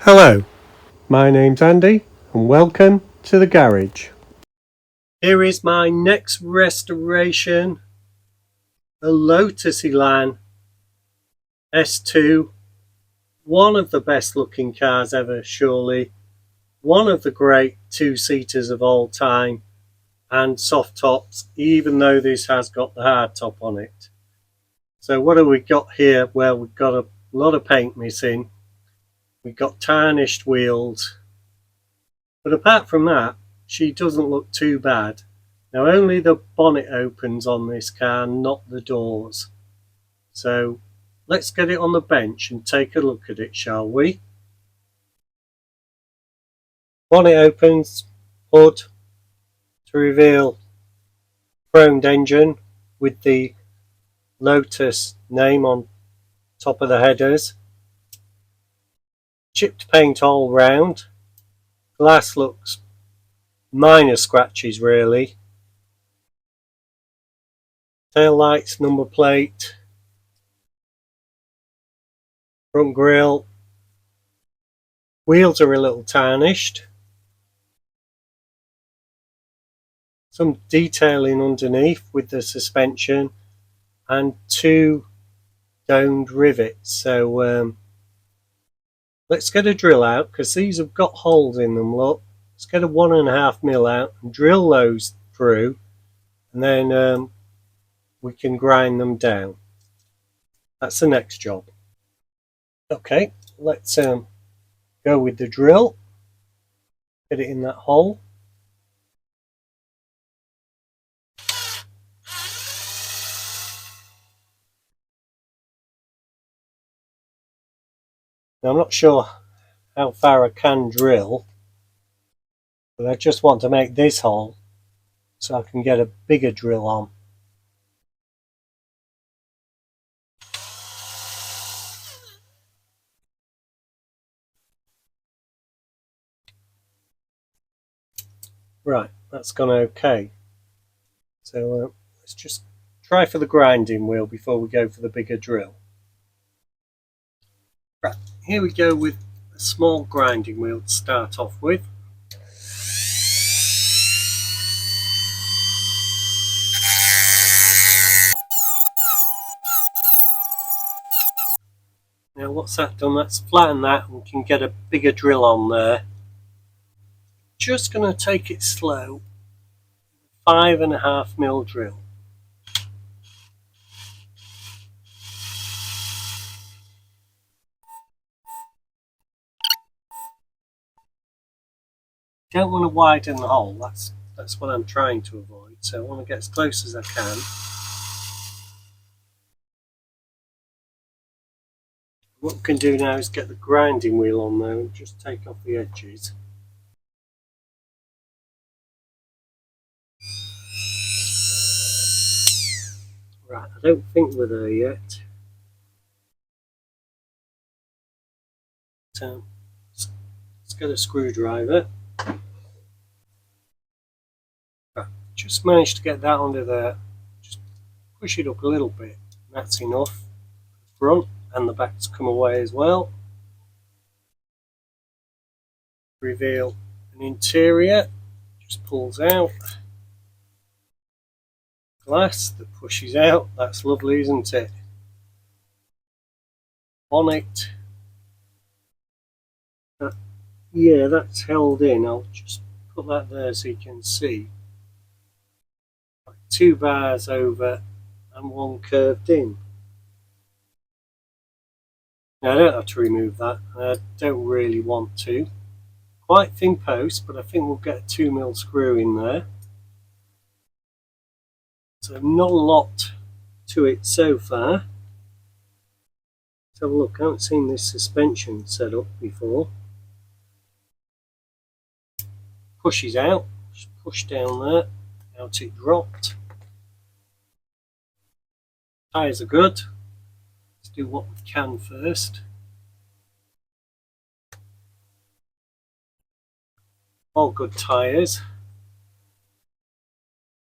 Hello, my name's Andy and welcome to the garage. Here is my next restoration, a Lotus Elan S2, one of the best looking cars ever surely, one of the great two-seaters of all time and soft tops, even though this has got the hard top on it. So what have we got here? Well, we've got a lot of paint missing. We've got tarnished wheels, but apart from that, she doesn't look too bad. Now only the bonnet opens on this car, not the doors. So let's get it on the bench and take a look at it, shall we? Bonnet opens, hood to reveal chromed engine with the Lotus name on top of the headers. Chipped paint all round. Glass looks minor scratches really. Tail lights, number plate, front grille. Wheels are a little tarnished. Some detailing underneath with the suspension and two domed rivets. So let's get a drill out because these have got holes in them. Look, let's get a 1.5mm out and drill those through, and then we can grind them down. That's the next job. Okay, let's go with the drill. Get it in that hole. Now, I'm not sure how far I can drill, but I just want to make this hole so I can get a bigger drill on. Right, that's gone okay. So let's just try for the grinding wheel before we go for the bigger drill. Right, here we go with a small grinding wheel to start off with. Now what's that done? That's flattened that, and we can get a bigger drill on there. Just going to take it slow. 5.5mm drill. Don't want to widen the hole, that's what I'm trying to avoid, so I want to get as close as I can. What we can do now is get the grinding wheel on there and just take off the edges. Right, I don't think we're there yet. So let's get a screwdriver. Right, just managed to get that under there. Just push it up a little bit. That's enough. The front and the back's come away as well. Reveal an interior. Just pulls out. Glass that pushes out. That's lovely, isn't it? Bonnet. Yeah, that's held in. I'll just put that there so you can see. 2 bars over and 1 curved in. Now I don't have to remove that. I don't really want to. Quite thin post, but I think we'll get a 2mm screw in there. So not a lot to it so far. Let's have a look. I haven't seen this suspension set up before. Pushes out. Just push down there. Out it dropped. Tyres are good. Let's do what we can first. All good tyres.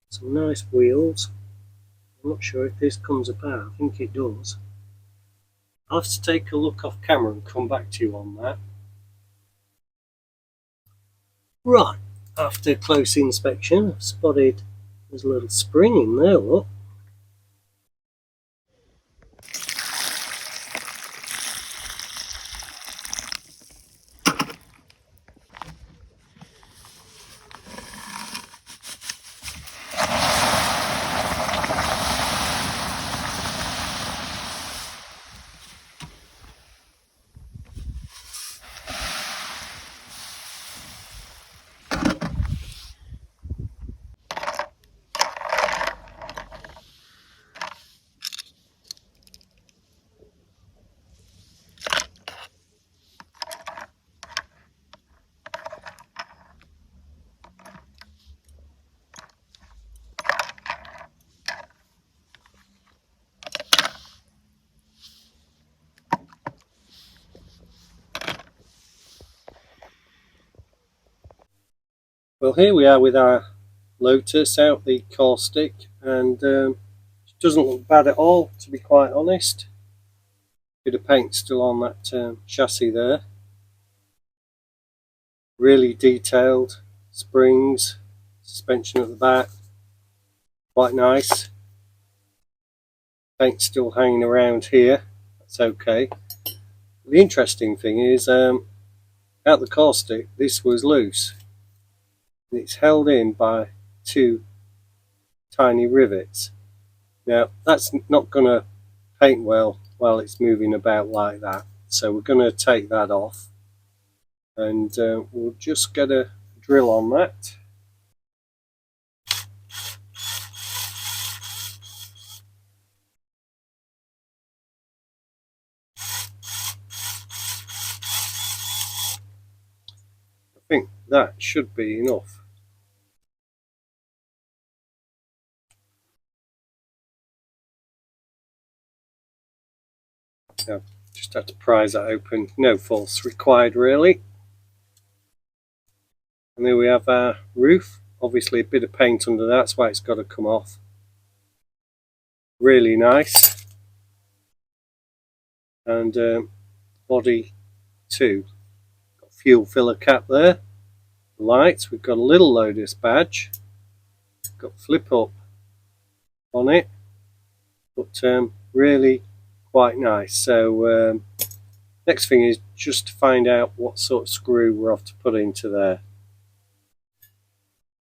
Some nice wheels. I'm not sure if this comes apart. I think it does. I'll have to take a look off camera and come back to you on that. Right, after close inspection, I've spotted there's a little spring in there, look. Well, here we are with our Lotus out the caustic, and it doesn't look bad at all, to be quite honest. Bit of paint still on that chassis there. Really detailed springs, suspension at the back, quite nice. Paint still hanging around here, that's okay. The interesting thing is, out the caustic, this was loose. And it's held in by two tiny rivets. Now, that's not going to paint well while it's moving about like that. So we're going to take that off, and we'll just get a drill on that. I think that should be enough. Now, just have to prise that open. No force required, really. And there we have our roof. Obviously a bit of paint under that, that's why it's got to come off. Really nice. And body 2. Got fuel filler cap there. Lights, we've got a little Lotus badge. Got flip up on it. But really quite nice. So next thing is just to find out what sort of screw we're off to put into there.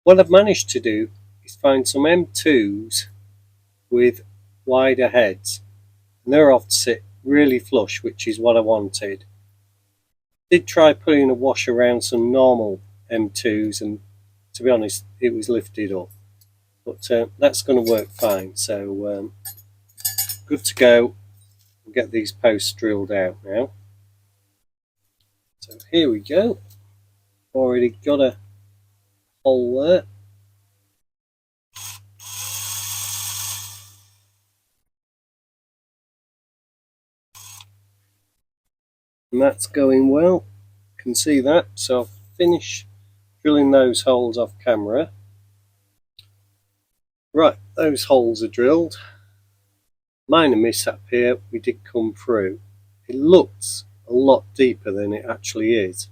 What I've managed to do is find some M2s with wider heads, and they're off to sit really flush, which is what I wanted. Did try putting a wash around some normal M2s, and to be honest it was lifted up, but that's going to work fine. So good to go. We'll get these posts drilled out now. So here we go. Already got a hole there. And that's going well. Can see that. So I'll finish drilling those holes off camera. Right, those holes are drilled. Minor mishap here, we did come through. It looks a lot deeper than it actually is.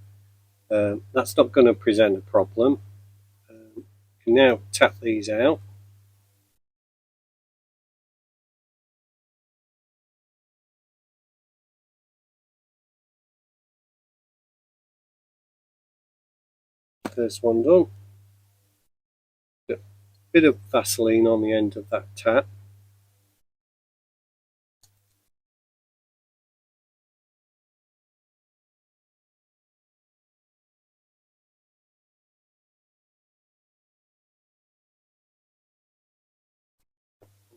That's not going to present a problem. You can now tap these out. First one done. A bit of Vaseline on the end of that tap.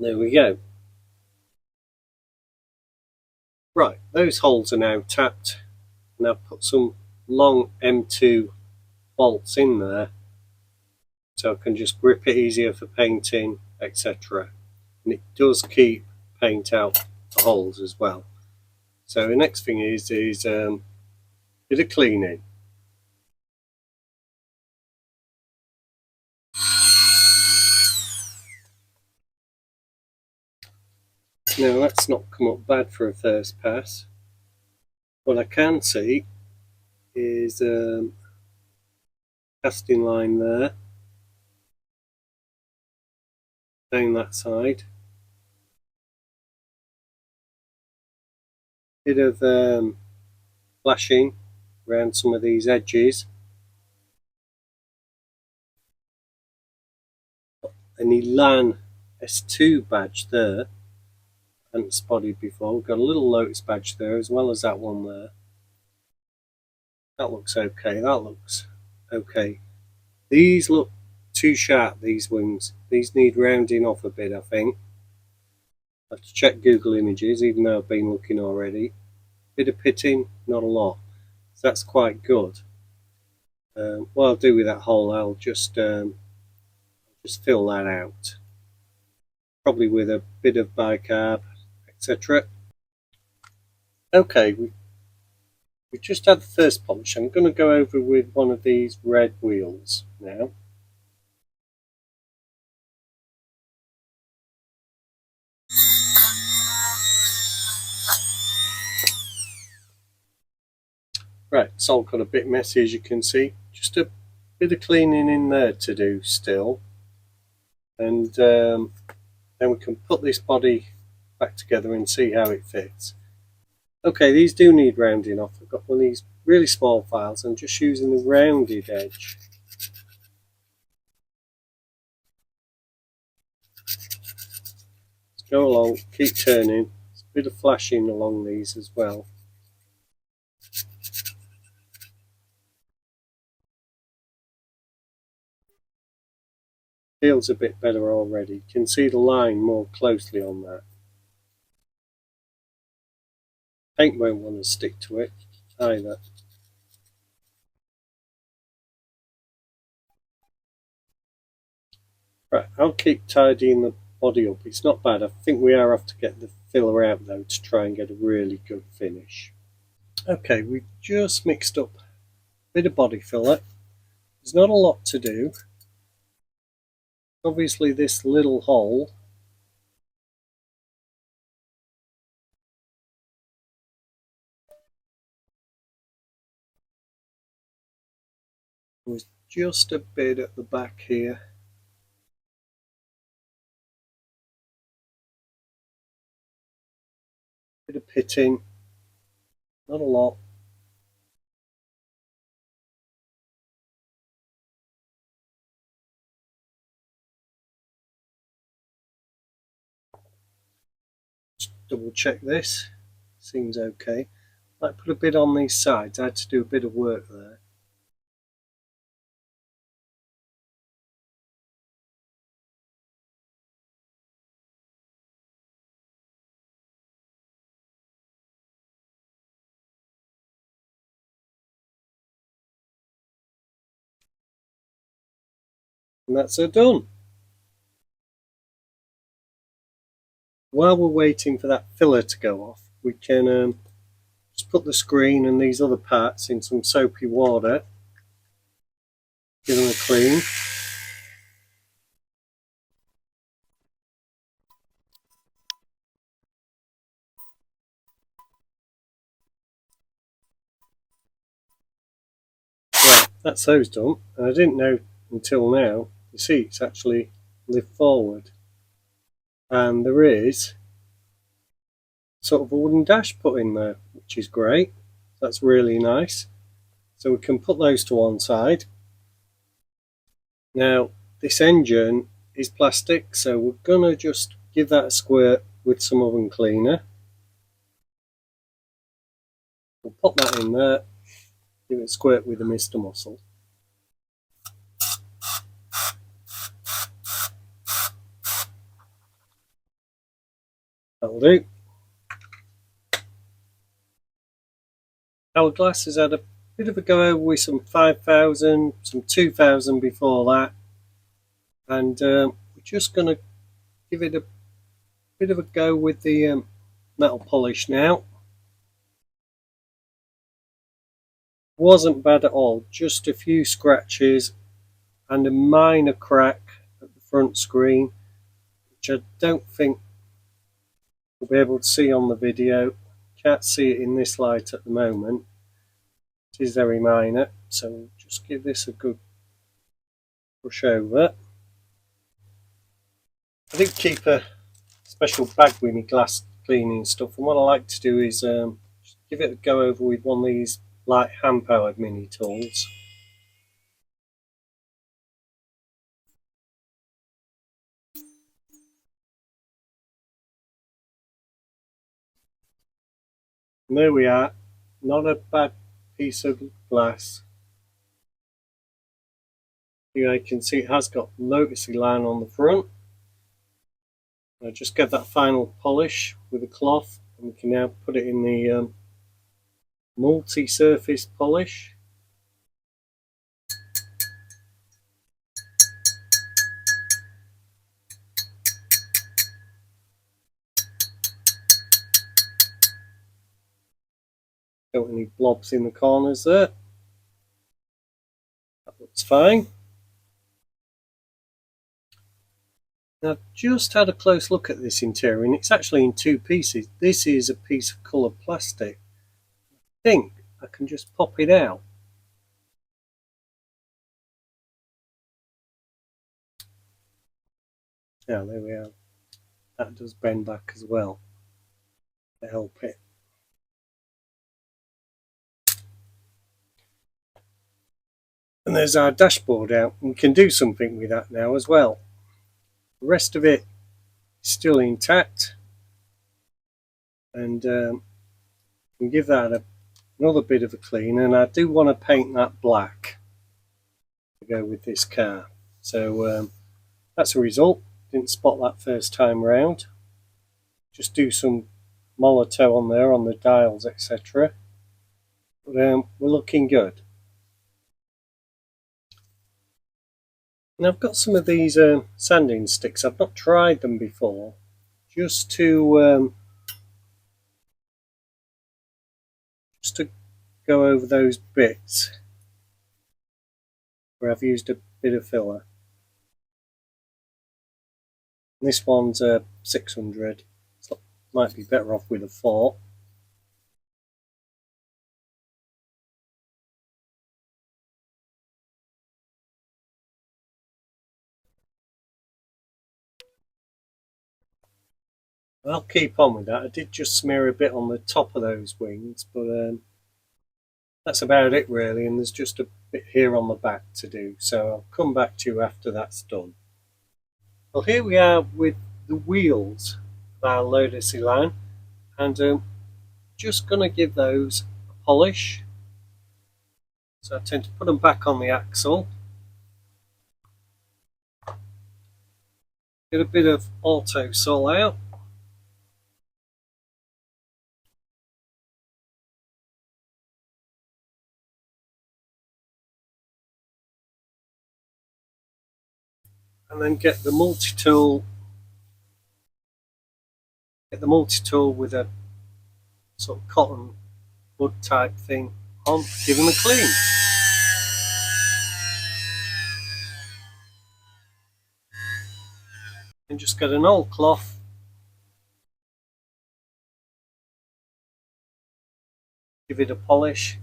There we go. Right, those holes are now tapped, and I've put some long M2 bolts in there so I can just grip it easier for painting, etc. And it does keep paint out the holes as well. So the next thing is a bit of cleaning. Now that's not come up bad for a first pass. What I can see is how casting line there, down that side. Bit of flashing around some of these edges. An Elan S2 badge there, I hadn't spotted before. We've got a little Lotus badge there as well as that one there. That looks okay, that looks okay. These look too sharp, these wings. These need rounding off a bit, I think. I have to check Google Images, even though I've been looking already. Bit of pitting, not a lot. So that's quite good. What I'll do with that hole, I'll just fill that out. Probably with a bit of bicarb, etc. Okay, we just had the first polish. I'm going to go over with one of these red wheels now. Right, it's all got a bit messy as you can see. Just a bit of cleaning in there to do still. And then we can put this body back together and see how it fits. Okay, these do need rounding off. I've got one of these really small files. I'm just using the rounded edge. Let's go along, keep turning. There's a bit of flashing along these as well. Feels a bit better already. You can see the line more closely on that. Paint won't want to stick to it either. Right, I'll keep tidying the body up. It's not bad. I think we are off to get the filler out though to try and get a really good finish. Okay, we've just mixed up a bit of body filler. There's not a lot to do. Obviously this little hole was just a bit at the back here. Bit of pitting, not a lot. Just double check this, seems okay. Might put a bit on these sides, I had to do a bit of work there. And that's her done. While we're waiting for that filler to go off, we can just put the screen and these other parts in some soapy water, give them a clean. Right, that's those done. And I didn't know until now, the seats actually lift forward. And there is sort of a wooden dash put in there, which is great. That's really nice. So we can put those to one side. Now this engine is plastic, so we're gonna just give that a squirt with some oven cleaner. We'll pop that in there, give it a squirt with the Mr. Muscle. That'll do. Hourglass has had a bit of a go over with some 5,000, some 2,000 before that, and we're just going to give it a bit of a go with the metal polish now. Wasn't bad at all, just a few scratches and a minor crack at the front screen, which I don't think we'll be able to see on the video. Can't see it in this light at the moment. It is very minor, so we'll just give this a good brush over. I do keep a special bag with me glass cleaning stuff, and what I like to do is give it a go over with one of these light hand powered mini tools. And there we are, not a bad piece of glass. Here you can see it has got Lotus Elan on the front. I just get that final polish with a cloth, and we can now put it in the multi-surface polish. Don't want any blobs in the corners there. That looks fine. Now, I've just had a close look at this interior, and it's actually in two pieces. This is a piece of coloured plastic. I think I can just pop it out. Now, there we are. That does bend back as well to help it. And there's our dashboard out. We can do something with that now as well. The rest of it is still intact, and we give that another bit of a clean. And I do want to paint that black to go with this car. So that's a result. Didn't spot that first time round. Just do some Molotow on there on the dials, etc. But we're looking good. And I've got some of these sanding sticks. I've not tried them before, just to go over those bits where I've used a bit of filler. And this one's 600. So might be better off with a 4. I'll keep on with that. I did just smear a bit on the top of those wings, but that's about it really, and there's just a bit here on the back to do, so I'll come back to you after that's done. Well, here we are with the wheels of our Lotus Elan, and just going to give those a polish. So I tend to put them back on the axle, get a bit of auto sol out, and then get the multi-tool with a sort of cotton bud type thing on, give them a clean. And just get an old cloth, give it a polish.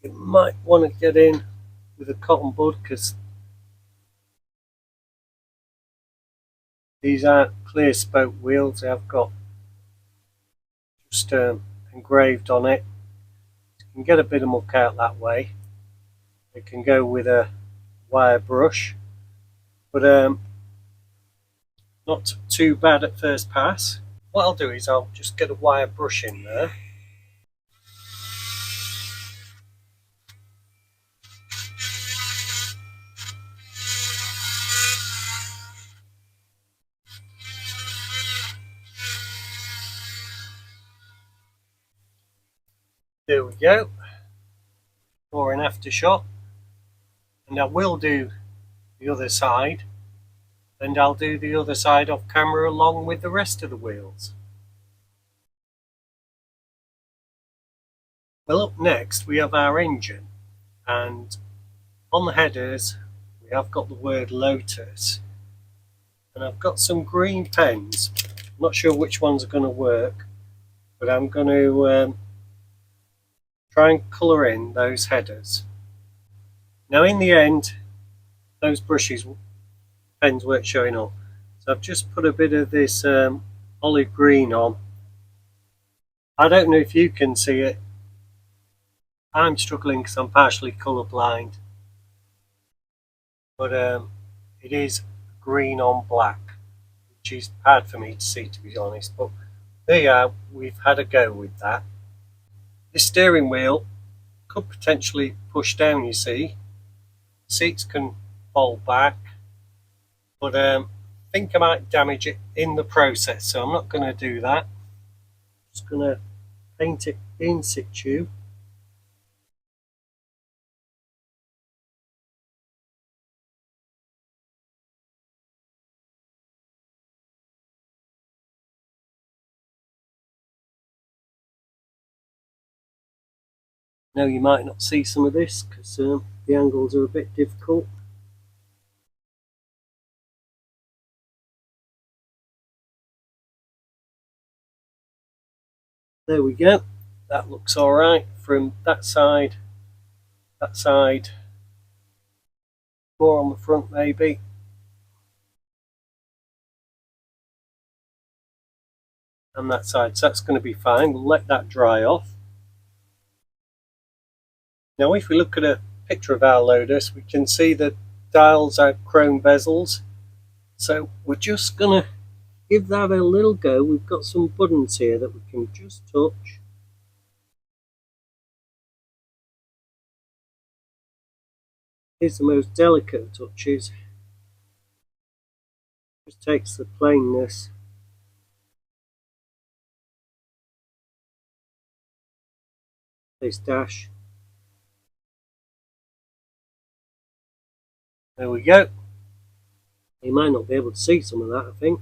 You might want to get in with a cotton bud because these aren't clear spoke wheels, they've got just engraved on it. You can get a bit of muck out that way. You can go with a wire brush, but not too bad at first pass. What I'll do is I'll just get a wire brush in there. There we go. Or an after shot. And I will do the other side. And I'll do the other side off camera along with the rest of the wheels. Well, up next we have our engine, and on the headers we have got the word Lotus, and I've got some green pens. I'm not sure which ones are going to work, but I'm going to try and colour in those headers. Now in the end those brushes pens weren't showing up. So I've just put a bit of this olive green on. I don't know if you can see it. I'm struggling because I'm partially colour blind, but it is green on black, which is hard for me to see, to be honest. But there you are, we've had a go with that. This steering wheel could potentially push down, you see. Seats can fold back, but I think I might damage it in the process, so I'm not going to do that. I'm just going to paint it in situ. Now you might not see some of this because the angles are a bit difficult. There we go. That looks alright from that side, more on the front maybe. And that side, so that's going to be fine. We'll let that dry off. Now if we look at a picture of our Lotus, we can see the dials are chrome bezels. So we're just going to give that a little go. We've got some buttons here that we can just touch. Here's the most delicate of touches. Just takes the plainness. This dash. There we go. You might not be able to see some of that, I think.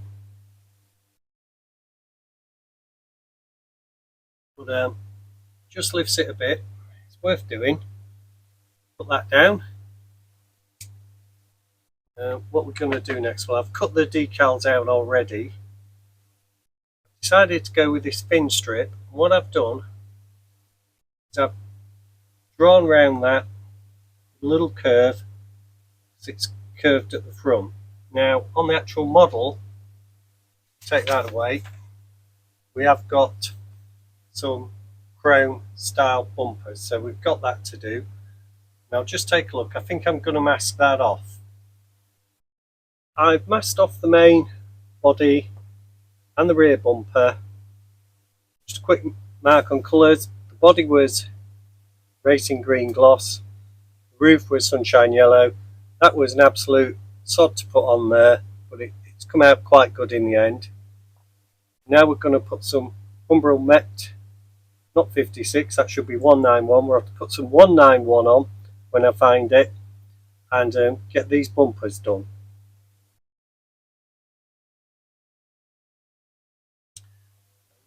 But just lifts it a bit. It's worth doing. Put that down. What we're going to do next, well, I've cut the decals out already. Decided to go with this thin strip. What I've done is I've drawn around that little curve, because it's curved at the front. Now on the actual model, take that away, we have got some chrome style bumpers, so we've got that to do. Now just take a look. I think I'm going to mask that off. I've masked off the main body and the rear bumper. Just a quick mark on colours. The body was racing green gloss, the roof was sunshine yellow. That was an absolute sod to put on there, but it's come out quite good in the end. Now we're going to put some Umbral Met, not 56, that should be 191. We'll have to put some 191 on when I find it, and get these bumpers done.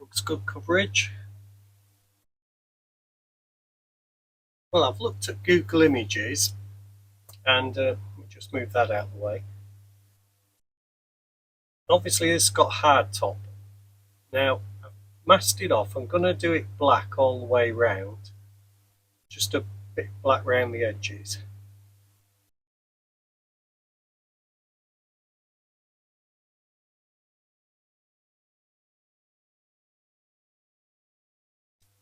Looks good coverage. Well, I've looked at Google Images, and let me just move that out of the way. Obviously this has got hard top. Now I've masked it off. I'm going to do it black all the way round, just a bit black round the edges.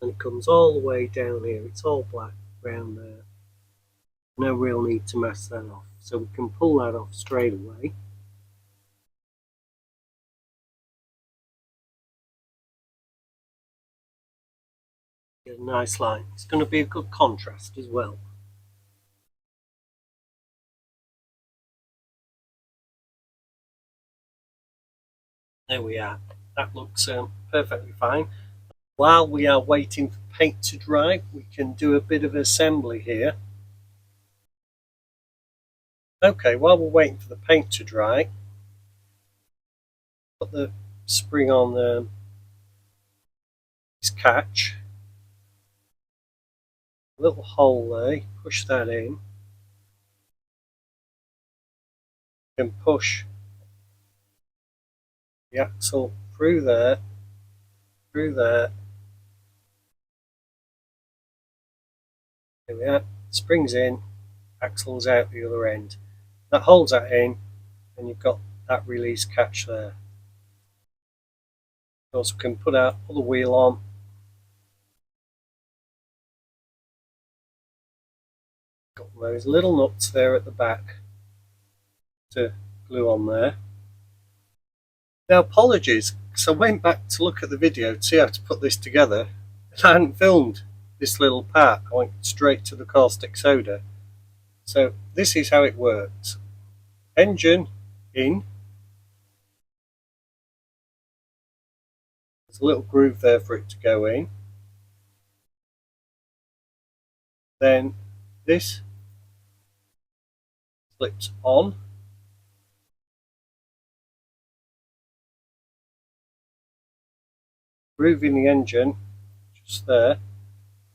And it comes all the way down here. It's all black round there. No real need to mask that off, so we can pull that off straight away. Get a nice line. It's going to be a good contrast as well. There we are. That looks perfectly fine. While we are waiting for paint to dry, we can do a bit of assembly here. Okay, while we're waiting for the paint to dry, put the spring on this catch. A little hole there, push that in. Then push the axle through there, through there. There we are. Springs in, axle's out the other end. That holds that in, and you've got that release catch there. You also can put the wheel on. Got those little nuts there at the back to glue on there. Now apologies, because I went back to look at the video to see how to put this together, and I hadn't filmed this little part. I went straight to the caustic soda. So this is how it works. Engine in. There's a little groove there for it to go in. Then this flips on. Groove in the engine, just there.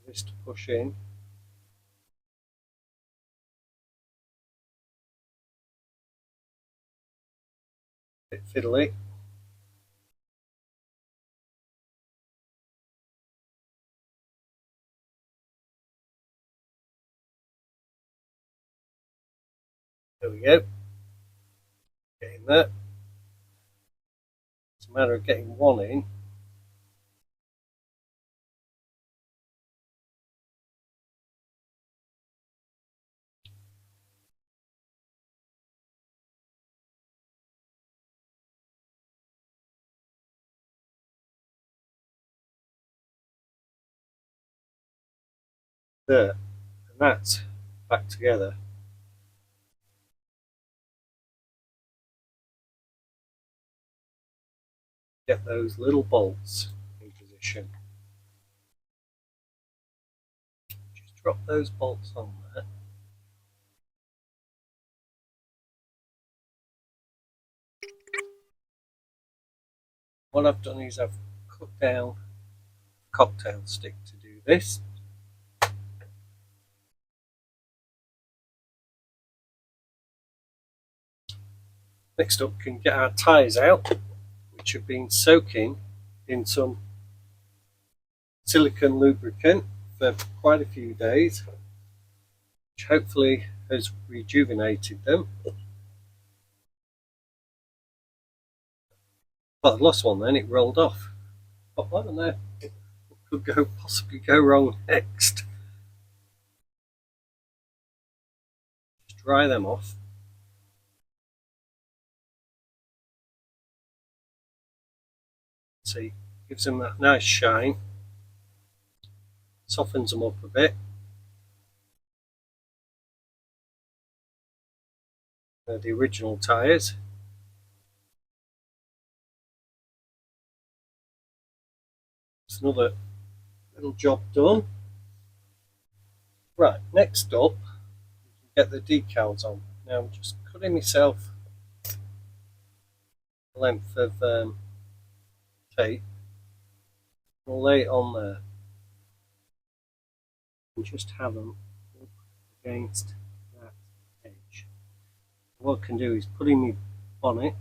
This to push in. Bit fiddly. There we go. Getting there. It's a matter of getting one in. There. And that's back together. Get those little bolts in position. Just drop those bolts on there. What I've done is I've cut down a cocktail stick to do this. Next up, we can get our tyres out, which have been soaking in some silicone lubricant for quite a few days, which hopefully has rejuvenated them. But I lost one then, it rolled off. But I don't know what could possibly go wrong next. Just dry them off. See, gives them that nice shine, softens them up a bit. They're the original tyres. It's another little job done. Right, next up, we can get the decals on. Now I'm just cutting myself a length of tape. I'll lay it on there and just have them up against that edge. What I can do is put in my bonnet,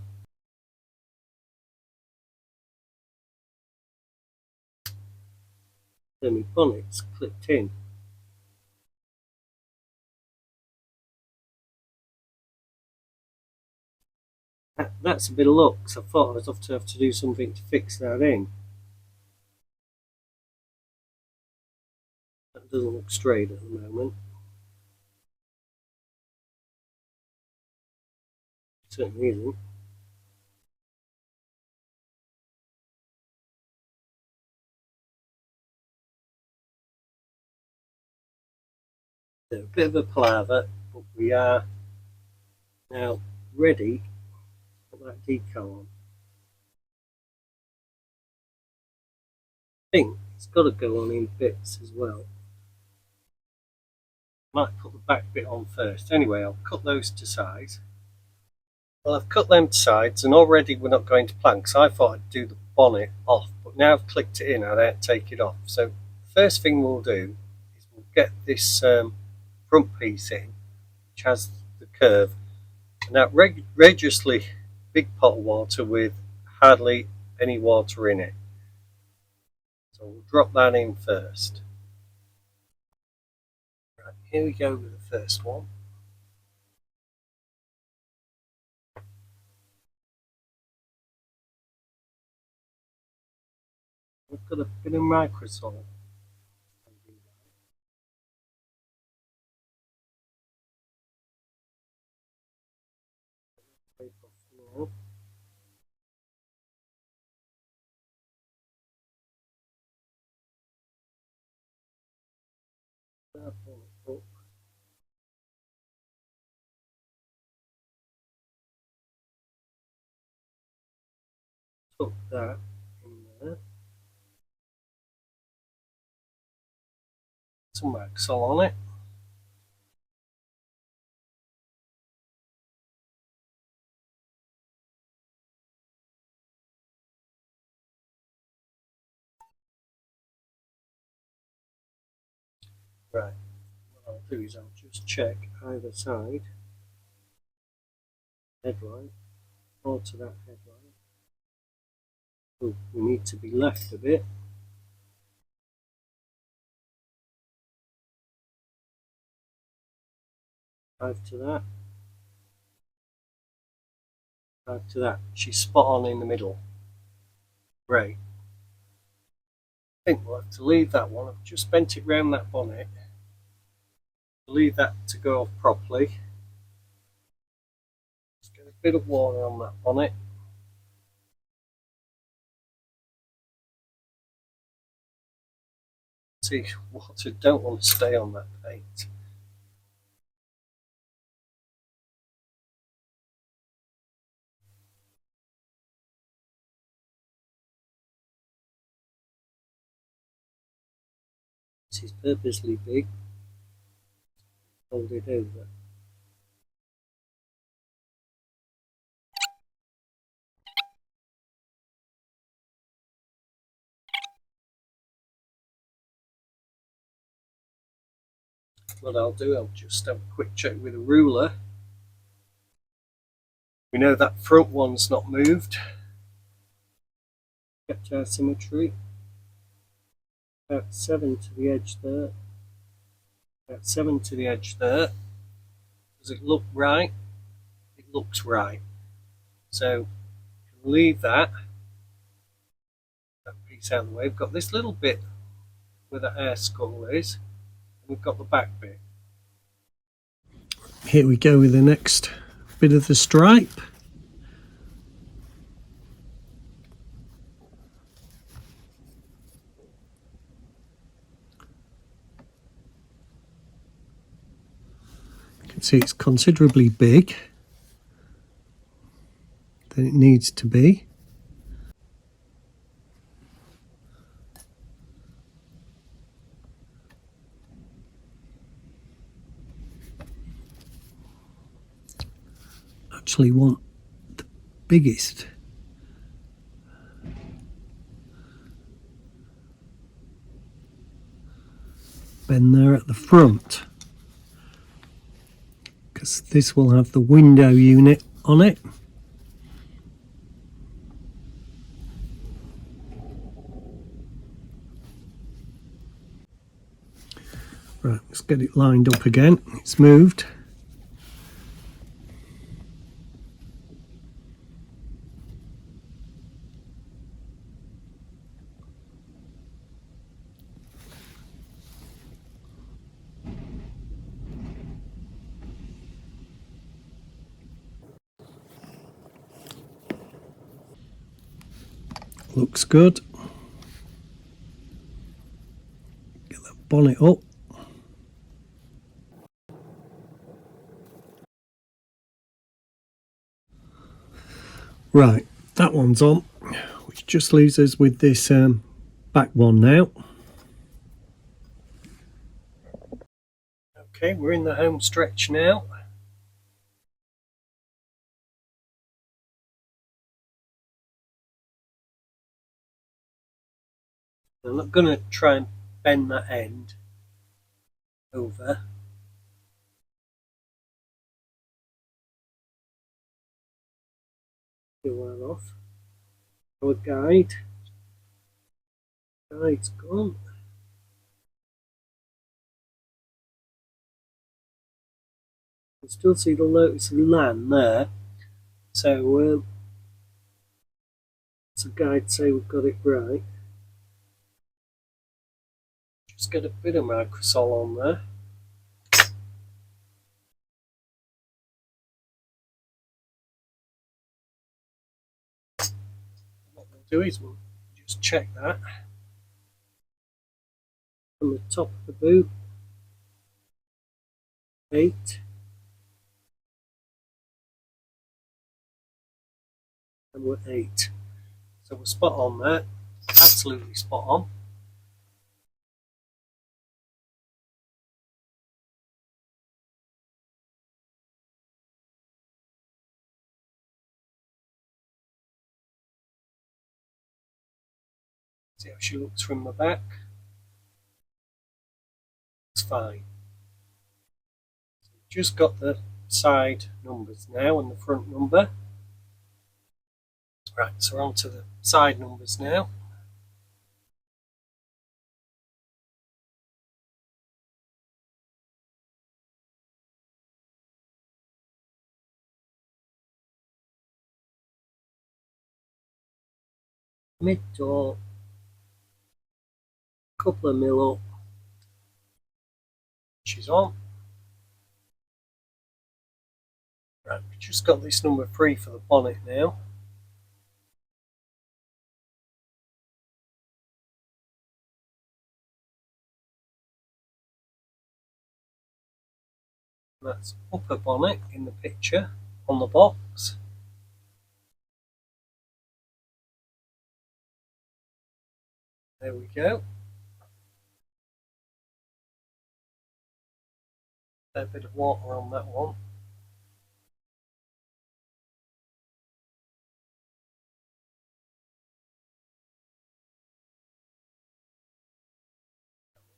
then my bonnet's clipped in. That's a bit of luck, because I thought I'd have to do something to fix that in. That doesn't look straight at the moment. It certainly isn't. A bit of a palaver, but we are now ready to put that decal on. I think it's got to go on in bits as well. Might put the back bit on first. Anyway, I'll cut those to size. Well, I've cut them to sides, and already we're not going to plan, because I thought I'd do the bonnet off, but now I've clicked it in, I don't take it off. So the first thing we'll do is we'll get this front piece in, which has the curve. And that outrageously big pot of water with hardly any water in it. So we'll drop that in first. Right, here we go with the first one. I've got a bit of Microsoft. Put that in there. Some Maxol on it. Right, what I'll do is I'll just check either side headline onto that headline. Oh, we need to be left a bit. Five to that. Five to that. She's spot on in the middle. Great. I think we'll have to leave that one. I've just bent it round that bonnet. Leave that to go off properly. Just get a bit of water on that bonnet. See, water don't want to stay on that paint. This is purposely big. Hold it over. What I'll do, I'll just have a quick check with a ruler. We know that front one's not moved. Kept our symmetry. About 7 to the edge there. About 7 to the edge there. Does it look right? It looks right. So leave that piece out of the way. We've got this little bit where the air skull is, and we've got the back bit. Here we go with the next bit of the stripe. You can see it's considerably big than it needs to be. Actually want the biggest. Bend there at the front, because this will have the window unit on it. Right, let's get it lined up again. It's moved. Looks good. Get that bonnet up. Right, that one's on, which just leaves us with this back one now. Okay, we're in the home stretch now. I'm not going to try and bend that end over. Peel that off. Our guide's gone. You can still see the Lotus Elan there. So, it's a guide to say we've got it right. Just get a bit of Microsol on there. What we'll do is we'll just check that from the top of the boot. 8. And we're 8. So we're spot on there. Absolutely spot on. See how she looks from the back. It's fine. So we've just got the side numbers now and the front number. Right, so we're on to the side numbers now. Mid door, couple of mil up. She's on. Right, we've just got this number 3 for the bonnet now. That's upper bonnet in the picture on the box. There we go. A bit of water on that one.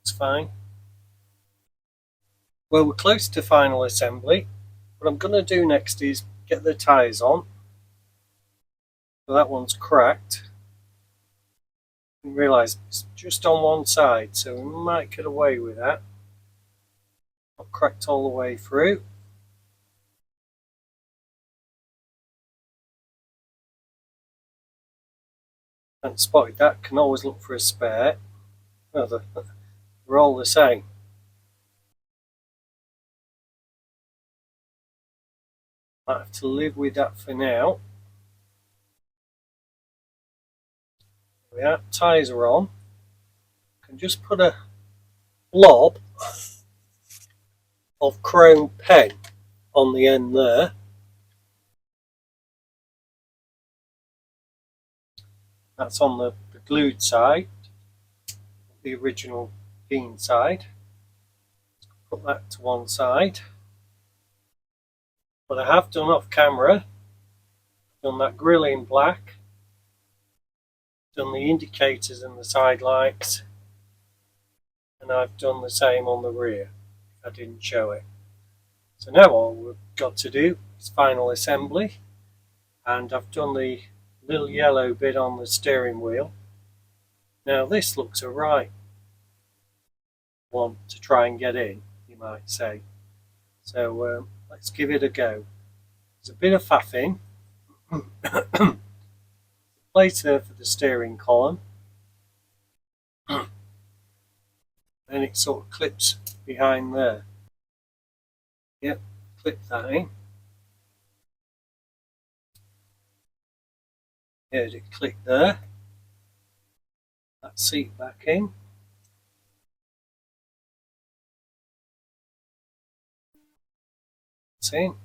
It's fine. Well, we're close to final assembly. What I'm going to do next is get the tyres on. So that one's cracked. I realise it's just on one side, so we might get away with that. Not cracked all the way through. Haven't spotted that, can always look for a spare. Oh, they're all the same. Might have to live with that for now. There we are, tyres are on. Can just put a blob of chrome pen on the end there. That's on the glued side, the original keen side. Put that to one side. What I have done off camera, done that grill in black, done the indicators and the side lights, and I've done the same on the rear. I didn't show it. So now all we've got to do is final assembly, and I've done the little yellow bit on the steering wheel. Now this looks a right one to try and get in, you might say. So let's give it a go. There's a bit of faffing. Place there for the steering column. Then it sort of clips behind there. Yep, clip that in. Here's it click there. That seat back in. That's in.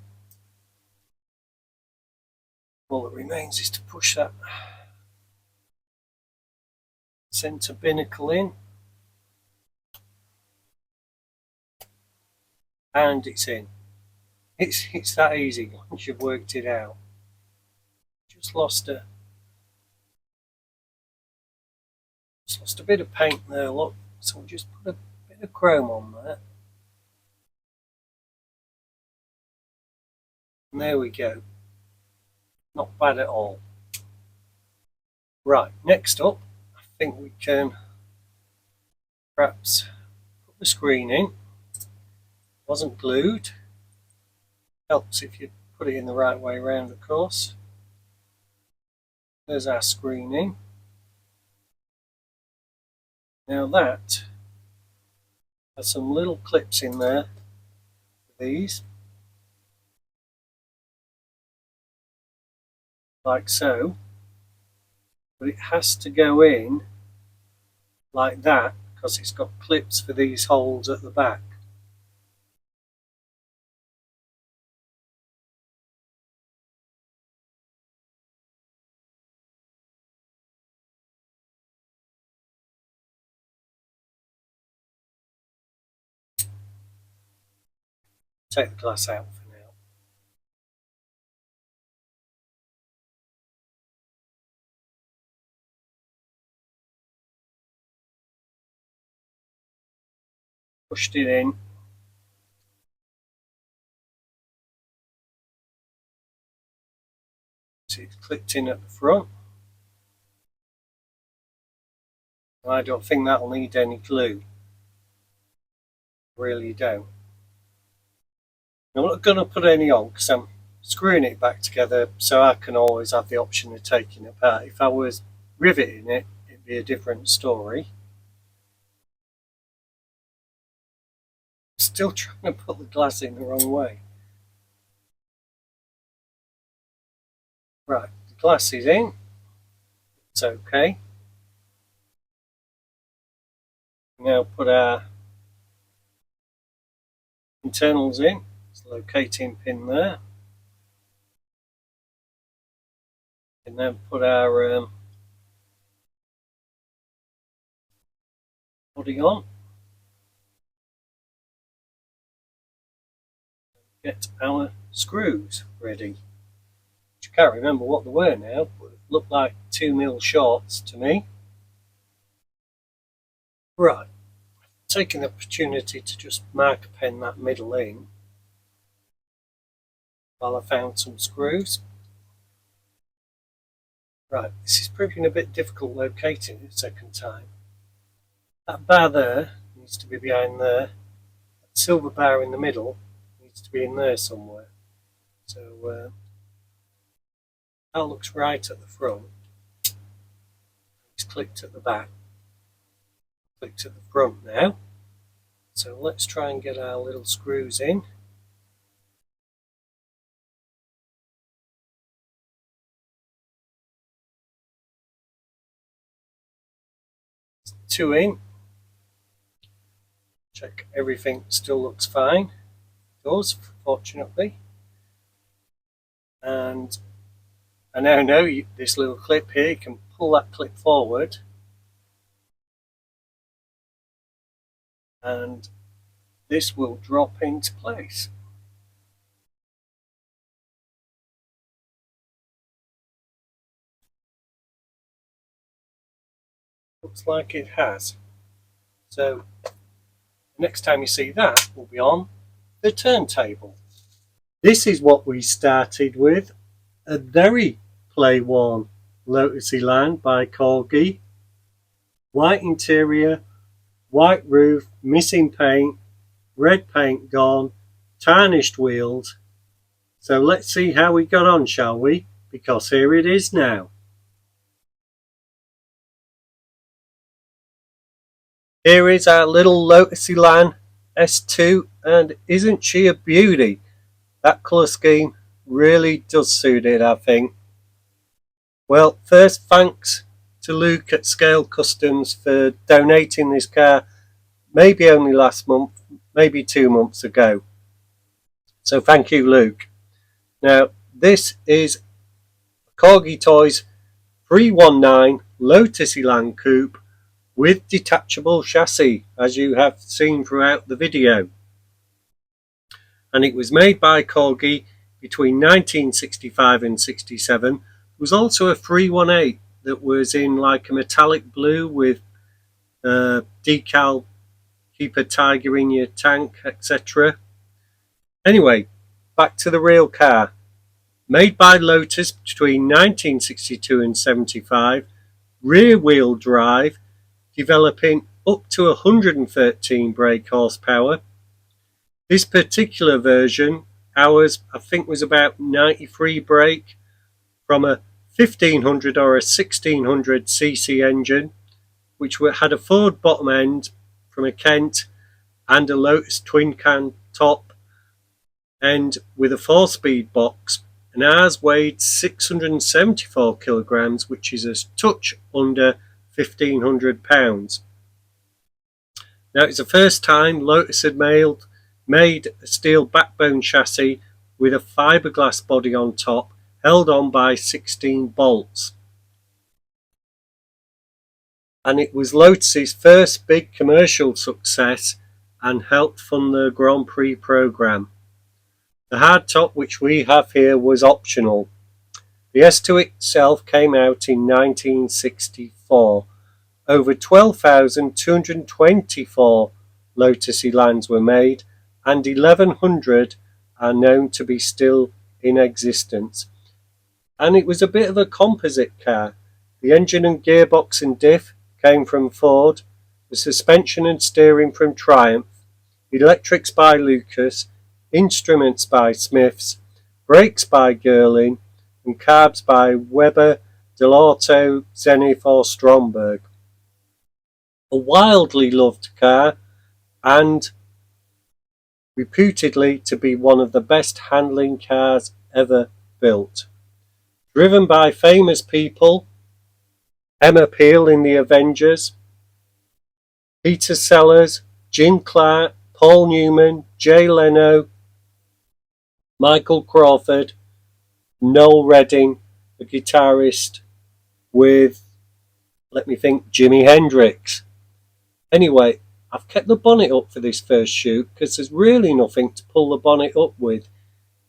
All that remains is to push that centre binnacle in. And it's in. It's that easy once you've worked it out. Just lost a bit of paint there, look. So we'll just put a bit of chrome on there. And there we go. Not bad at all. Right, next up, I think we can perhaps put the screen in. Wasn't glued. Helps if you put it in the right way around, of course. There's our screening. Now that There's some little clips in there for these, like so, but it has to go in like that because it's got clips for these holes at the back. Take the glass out for now. Pushed it in. See, it's clipped in at the front. I don't think that'll need any glue. Really don't. I'm not going to put any on because I'm screwing it back together, so I can always have the option of taking it apart. If I was riveting it, it'd be a different story. Still trying to put the glass in the wrong way. Right, the glass is in. It's okay. Now put our internals in. It's the locating pin there. And then put our body on. Get our screws ready. I can't remember what they were now, but it looked like 2mm shorts to me. Right, taking the opportunity to just marker pen that middle in while I found some screws. Right, this is proving a bit difficult locating it the second time. That bar there needs to be behind there. That silver bar in the middle needs to be in there somewhere. So that looks right at the front. It's clicked at the back. Clicked at the front now. So let's try and get our little screws in. Two in. Check everything still looks fine. It does, fortunately. And I now know this little clip here, you can pull that clip forward and this will drop into place. Looks like it has. So next time you see that will be on the turntable. This is what we started with, a very play-worn Lotus Elan by Corgi. White interior, white roof, missing paint, red paint gone, tarnished wheels. So let's see how we got on, shall we? Because here it is now. Here is our little Lotus Elan S2, and isn't she a beauty? That colour scheme really does suit it, I think. Well, first thanks to Luke at Scale Customs for donating this car, maybe only last month, maybe 2 months ago. So thank you, Luke. Now, this is Corgi Toys 319 Lotus Elan Coupe with detachable chassis, as you have seen throughout the video. And it was made by Corgi between 1965 and 67. There was also a 318 that was in like a metallic blue with decal, keep a tiger in your tank, etc. Anyway, back to the real car. Made by Lotus between 1962 and 75, rear wheel drive, developing up to 113 brake horsepower. This particular version, ours, I think was about 93 brake from a 1500 or a 1600cc engine, which had a Ford bottom end from a Kent and a Lotus twin can top and with a 4-speed box, and ours weighed 674 kilograms, which is a touch under 1,500 pounds. Now it's the first time Lotus had made a steel backbone chassis with a fiberglass body on top, held on by 16 bolts. And it was Lotus's first big commercial success and helped fund the Grand Prix programme. The hardtop which we have here was optional. The S2 itself came out in 1964. Over 12,224 Lotus Elans were made, and 1,100 are known to be still in existence. And it was a bit of a composite car. The engine and gearbox and diff came from Ford, the suspension and steering from Triumph, electrics by Lucas, instruments by Smiths, brakes by Girling, and carbs by Weber, Dell'Orto, Zenith or Stromberg. A wildly loved car and reputedly to be one of the best handling cars ever built. Driven by famous people, Emma Peel in The Avengers, Peter Sellers, Jim Clark, Paul Newman, Jay Leno, Michael Crawford, Noel Redding, the guitarist with, let me think, Jimi Hendrix. Anyway, I've kept the bonnet up for this first shoot because there's really nothing to pull the bonnet up with,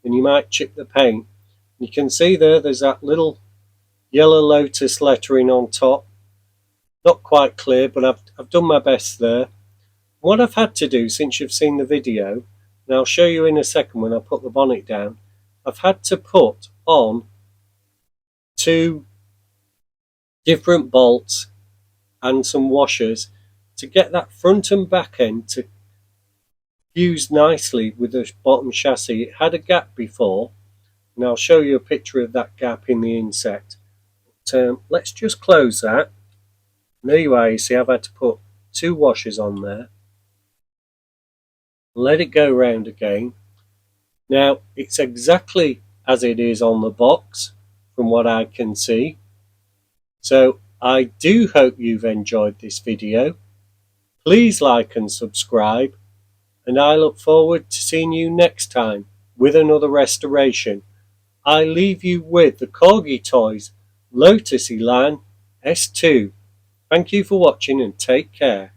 and you might chip the paint. You can see there's that little yellow Lotus lettering on top. Not quite clear, but I've done my best there. What I've had to do since you've seen the video, and I'll show you in a second when I put the bonnet down, I've had to put on 2 different bolts and some washers to get that front and back end to fuse nicely with the bottom chassis. It had a gap before, and I'll show you a picture of that gap in the inset. But, let's just close that. And there you are. You see I've had to put 2 washers on there. Let it go round again. Now it's exactly as it is on the box from what I can see. So I do hope you've enjoyed this video. Please like and subscribe, and I look forward to seeing you next time with another restoration. I leave you with the Corgi Toys Lotus Elan S2. Thank you for watching and take care.